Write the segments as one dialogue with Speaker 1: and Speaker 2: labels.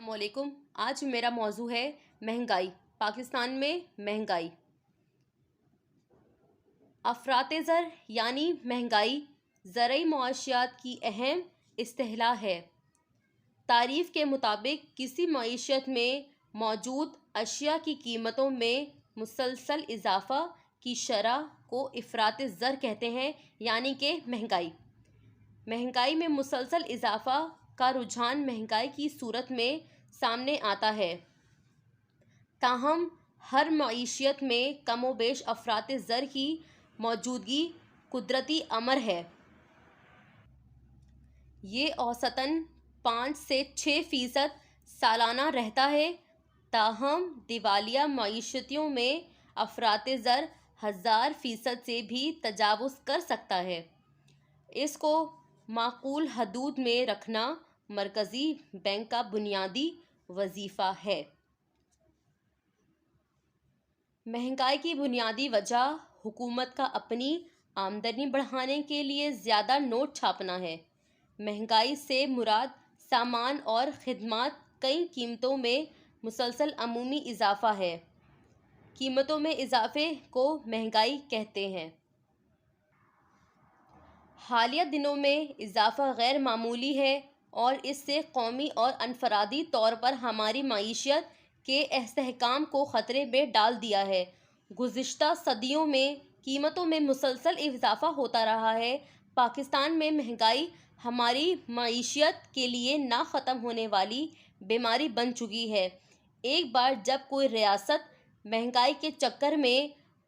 Speaker 1: السلام علیکم۔ آج میرا موضوع ہے مہنگائی، پاکستان میں مہنگائی۔ افراط زر یعنی مہنگائی زرعی معاشیات کی اہم اصطلاح ہے۔ تعریف کے مطابق کسی معیشت میں موجود اشیاء کی قیمتوں میں مسلسل اضافہ کی شرح کو افراط زر کہتے ہیں، یعنی کہ مہنگائی۔ مہنگائی میں مسلسل اضافہ کا رجحان مہنگائی کی صورت میں سامنے آتا ہے، تاہم ہر معیشت میں کم و بیش افراط زر کی موجودگی قدرتی امر ہے۔ یہ اوسطاً 5 سے 6% سالانہ رہتا ہے، تاہم دیوالیہ معیشتوں میں افراط زر 1000% سے بھی تجاوز کر سکتا ہے۔ اس کو معقول حدود میں رکھنا مرکزی بینک کا بنیادی وظیفہ ہے۔ مہنگائی کی بنیادی وجہ حکومت کا اپنی آمدنی بڑھانے کے لیے زیادہ نوٹ چھاپنا ہے۔ مہنگائی سے مراد سامان اور خدمات کی قیمتوں میں مسلسل عمومی اضافہ ہے۔ قیمتوں میں اضافے کو مہنگائی کہتے ہیں۔ حالیہ دنوں میں اضافہ غیر معمولی ہے اور اس سے قومی اور انفرادی طور پر ہماری معیشت کے استحکام کو خطرے میں ڈال دیا ہے۔ گزشتہ صدیوں میں قیمتوں میں مسلسل اضافہ ہوتا رہا ہے۔ پاکستان میں مہنگائی ہماری معیشت کے لیے نہ ختم ہونے والی بیماری بن چکی ہے۔ ایک بار جب کوئی ریاست مہنگائی کے چکر میں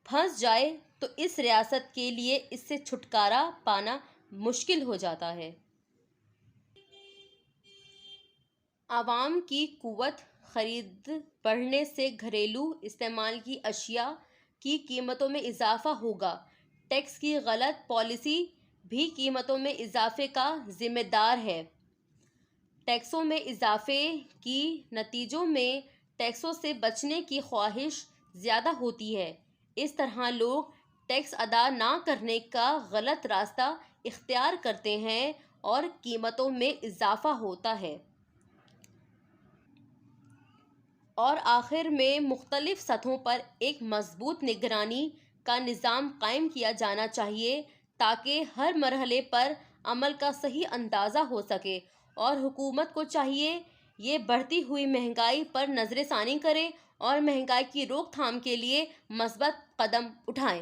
Speaker 1: پھنس جائے تو اس ریاست کے لیے اس سے چھٹکارا پانا مشکل ہو جاتا ہے۔ عوام کی قوت خرید بڑھنے سے گھریلو استعمال کی اشیاء کی قیمتوں میں اضافہ ہوگا۔ ٹیکس کی غلط پالیسی بھی قیمتوں میں اضافے کا ذمہ دار ہے۔ ٹیکسوں میں اضافے کے نتیجے میں ٹیکسوں سے بچنے کی خواہش زیادہ ہوتی ہے۔ اس طرح لوگ ٹیکس ادا نہ کرنے کا غلط راستہ اختیار کرتے ہیں اور قیمتوں میں اضافہ ہوتا ہے۔ اور آخر میں مختلف سطحوں پر ایک مضبوط نگرانی کا نظام قائم کیا جانا چاہیے تاکہ ہر مرحلے پر عمل کا صحیح اندازہ ہو سکے، اور حکومت کو چاہیے یہ بڑھتی ہوئی مہنگائی پر نظر ثانی کرے اور مہنگائی کی روک تھام کے لیے مثبت قدم اٹھائے۔